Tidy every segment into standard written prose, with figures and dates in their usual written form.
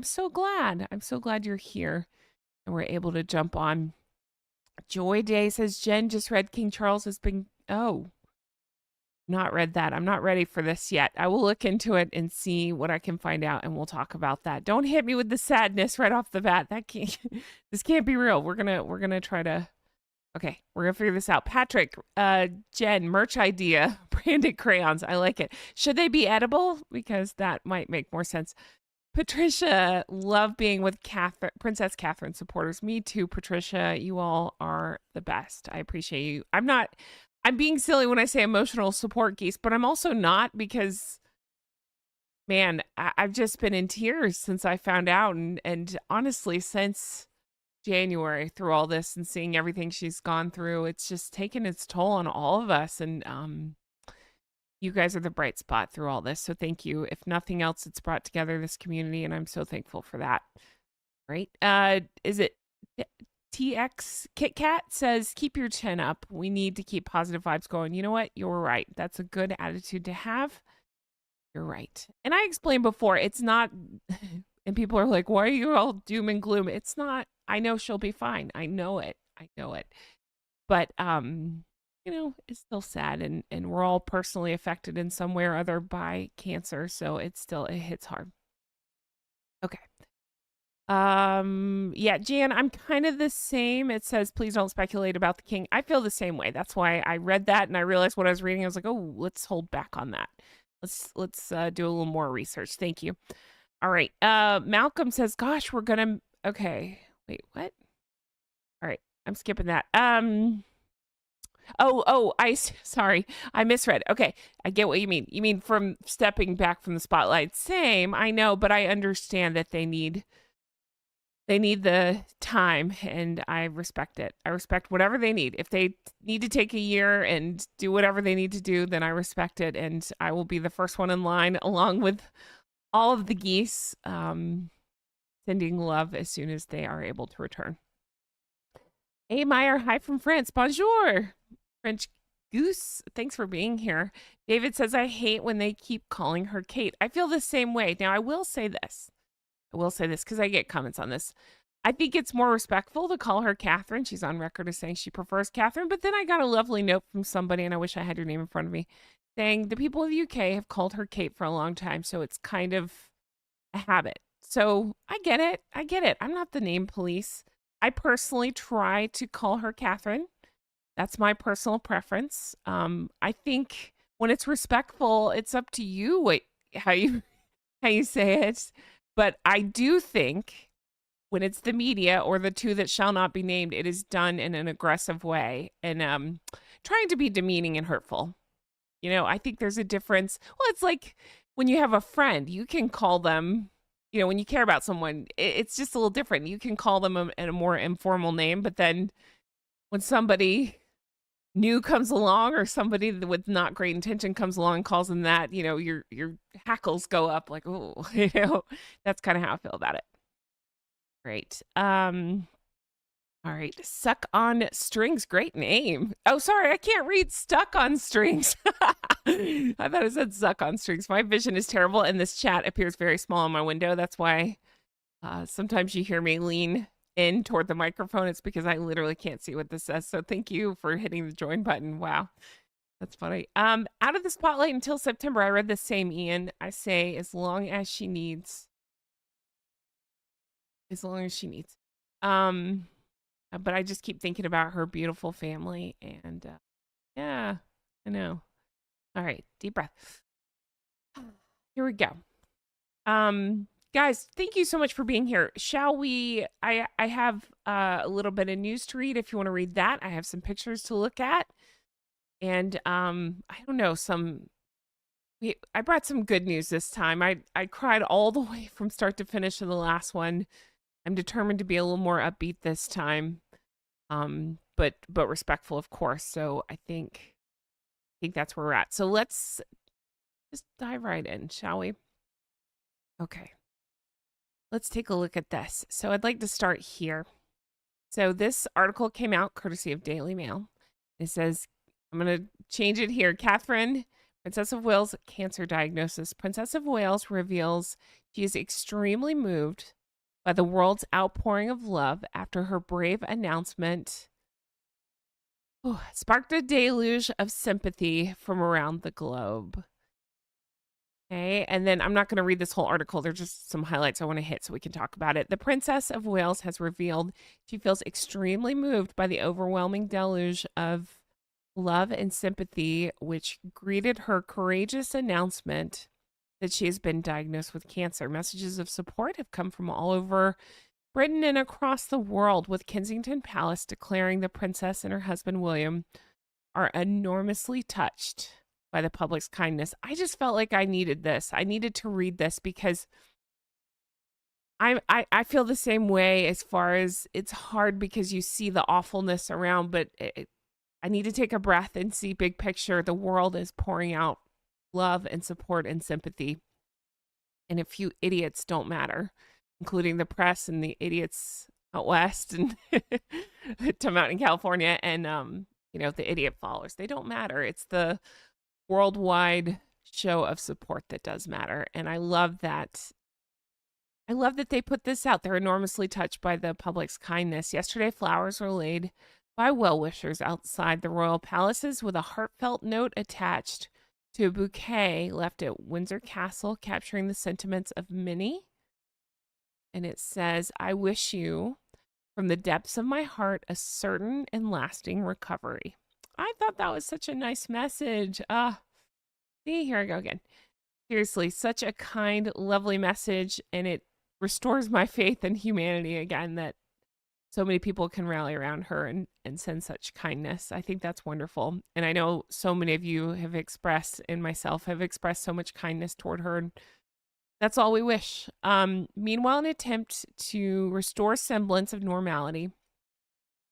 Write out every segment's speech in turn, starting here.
I'm so glad. I'm so glad you're here and we're able to jump on. Joy Day says Jen just read King Charles has been. Oh, not read that. I'm not ready for this yet. I will look into it and see what I can find out, and we'll talk about that. Don't hit me with the sadness right off the bat. That can't. This can't be real. We're gonna try to. Okay, we're gonna figure this out. Patrick, Jen, merch idea, branded crayons. I like it. Should they be edible? Because that might make more sense. Patricia, love being with Catherine, Princess Catherine supporters. Me too, Patricia. You all are the best. I appreciate you. I'm being silly when I say emotional support geese, but I'm also not because, man, I've just been in tears since I found out. And honestly, since January through all this and seeing everything she's gone through, it's just taken its toll on all of us. And you guys are the bright spot through all this. So thank you. If nothing else, it's brought together this community, and I'm so thankful for that. Right? Is it TX Kit Kat says, keep your chin up. We need to keep positive vibes going. You know what? You're right. That's a good attitude to have. You're right. And I explained before, it's not, and people are like, why are you all doom and gloom? It's not. I know she'll be fine. I know it. But you know, it's still sad, and we're all personally affected in some way or other by cancer, so it hits hard. Okay. Yeah, Jan, I'm kind of the same. It says please don't speculate about the king. I feel the same way. That's why I read that and I realized what I was reading. I was like, oh, let's hold back on that. Let's do a little more research. Thank you. All right. Malcolm says, gosh, we're gonna okay. Wait, what? All right, I'm skipping that. Sorry, I misread. Okay, I get what you mean. You mean from stepping back from the spotlight. Same, I know, but I understand that they need the time, and I respect it. I respect whatever they need. If they need to take a year and do whatever they need to do, then I respect it, and I will be the first one in line, along with all of the geese, sending love as soon as they are able to return. Hey, Meyer, hi from France. Bonjour. French Goose, thanks for being here. David says, I hate when they keep calling her Kate. I feel the same way. Now, I will say this because I get comments on this. I think it's more respectful to call her Catherine. She's on record as saying she prefers Catherine. But then I got a lovely note from somebody, and I wish I had your name in front of me, saying the people of the UK have called her Kate for a long time. So it's kind of a habit. So I get it. I'm not the name police. I personally try to call her Catherine. That's my personal preference. I think when it's respectful, it's up to you how you say it. But I do think when it's the media or the two that shall not be named, it is done in an aggressive way and trying to be demeaning and hurtful. You know, I think there's a difference. Well, it's like when you have a friend, you can call them, you know, when you care about someone, it's just a little different. You can call them in a more informal name, but then when somebody new comes along or somebody with not great intention comes along and calls them that, you know, your hackles go up like, oh, you know, that's kind of how I feel about it. Great. All right. Suck on Strings. Great name. Oh, sorry. I can't read Stuck on Strings. I thought it said Suck on Strings. My vision is terrible and this chat appears very small on my window. That's why sometimes you hear me lean in toward the microphone. It's because I literally can't see what this says. So thank you for hitting the join button. Wow. That's funny. Out of the spotlight until September. I read the same, Ian. I say as long as she needs. As long as she needs. But I just keep thinking about her beautiful family and yeah, I know. All right, deep breath. Here we go. Guys, thank you so much for being here. Shall we? I have a little bit of news to read. If you want to read that, I have some pictures to look at, and I don't know. I brought some good news this time. I cried all the way from start to finish in the last one. I'm determined to be a little more upbeat this time, but respectful, of course. So I think that's where we're at. So let's just dive right in, shall we? Okay. Let's take a look at this. So I'd like to start here. So this article came out courtesy of Daily Mail. It says, I'm going to change it here. Catherine Princess of Wales cancer diagnosis. Princess of Wales reveals she is extremely moved by the world's outpouring of love after her brave announcement sparked a deluge of sympathy from around the globe. Okay, and then I'm not going to read this whole article. There's just some highlights I want to hit so we can talk about it. The Princess of Wales has revealed she feels extremely moved by the overwhelming deluge of love and sympathy which greeted her courageous announcement that she has been diagnosed with cancer. Messages of support have come from all over Britain and across the world, with Kensington Palace declaring the princess and her husband William are enormously touched by the public's kindness. I just felt like I needed this. I needed to read this because I feel the same way, as far as it's hard because you see the awfulness around, but I need to take a breath and see big picture. The world is pouring out love and support and sympathy, and a few idiots don't matter, including the press and the idiots out west and to Mountain California and the idiot followers. They don't matter. It's the worldwide show of support that does matter. And I love that. I love that they put this out. They're enormously touched by the public's kindness. Yesterday, flowers were laid by well-wishers outside the royal palaces with a heartfelt note attached to a bouquet left at Windsor Castle, capturing the sentiments of many. And it says, I wish you, from the depths of my heart, a certain and lasting recovery. I thought that was such a nice message. See, here I go again. Seriously, such a kind, lovely message, and it restores my faith in humanity again, that so many people can rally around her and send such kindness. I think that's wonderful. And I know so many of you have expressed, and myself have expressed, so much kindness toward her, and that's all we wish. Meanwhile, an attempt to restore semblance of normality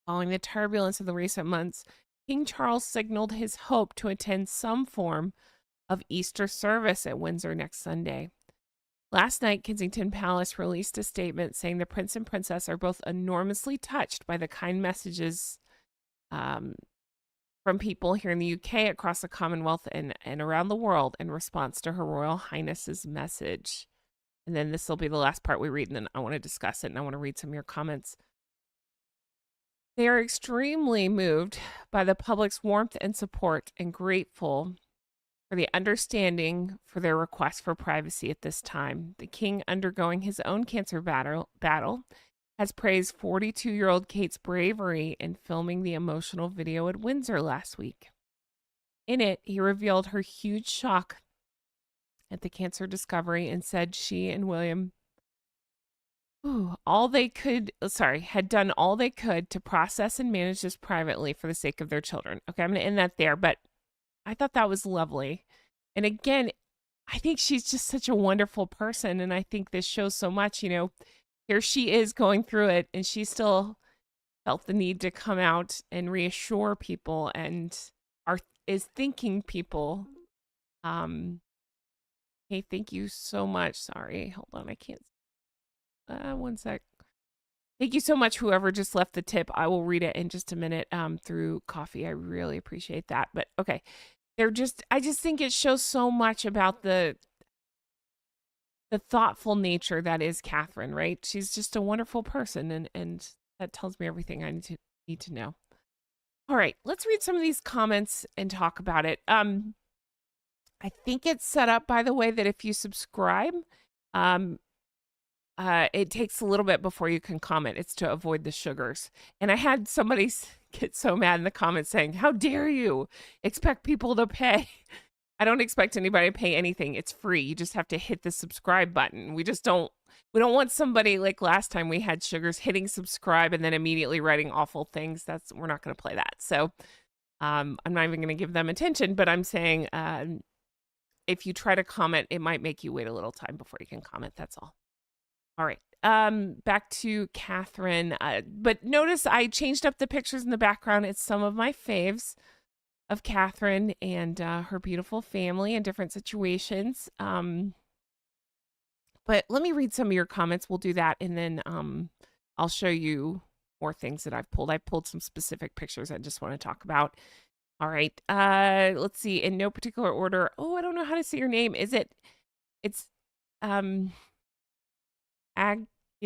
following the turbulence of the recent months, King Charles signaled his hope to attend some form of Easter service at Windsor next Sunday. Last night, Kensington Palace released a statement saying the prince and princess are both enormously touched by the kind messages from people here in the UK, across the Commonwealth, and around the world in response to Her Royal Highness's message. And then this will be the last part we read, and then I want to discuss it, and I want to read some of your comments. They are extremely moved by the public's warmth and support, and grateful for the understanding for their request for privacy at this time. The king, undergoing his own cancer battle, has praised 42-year-old Kate's bravery in filming the emotional video at Windsor last week. In it, he revealed her huge shock at the cancer discovery and said she and William had done all they could to process and manage this privately for the sake of their children. Okay, I'm going to end that there, but I thought that was lovely. And again, I think she's just such a wonderful person, and I think this shows so much. Here she is going through it, and she still felt the need to come out and reassure people, and is thanking people. Hey, thank you so much. Sorry, hold on, I can't. One sec. Thank you so much, whoever just left the tip. I will read it in just a minute through coffee. I really appreciate that. But okay, I just think it shows so much about the thoughtful nature that is Catherine, right? She's just a wonderful person, and that tells me everything I need to know. All right, let's read some of these comments and talk about it. I think it's set up, by the way, that if you subscribe, it takes a little bit before you can comment. It's to avoid the sugars. And I had somebody get so mad in the comments saying, how dare you expect people to pay? I don't expect anybody to pay anything. It's free. You just have to hit the subscribe button. We don't want somebody like last time we had sugars hitting subscribe and then immediately writing awful things. We're not going to play that. So I'm not even going to give them attention, but I'm saying if you try to comment, it might make you wait a little time before you can comment. That's all. All right. Back to Catherine. But notice I changed up the pictures in the background. It's some of my faves of Catherine and her beautiful family in different situations. But let me read some of your comments. We'll do that, and then I'll show you more things that I've pulled. I pulled some specific pictures I just want to talk about. All right. Let's see. In no particular order. Oh, I don't know how to say your name. Is it? It's um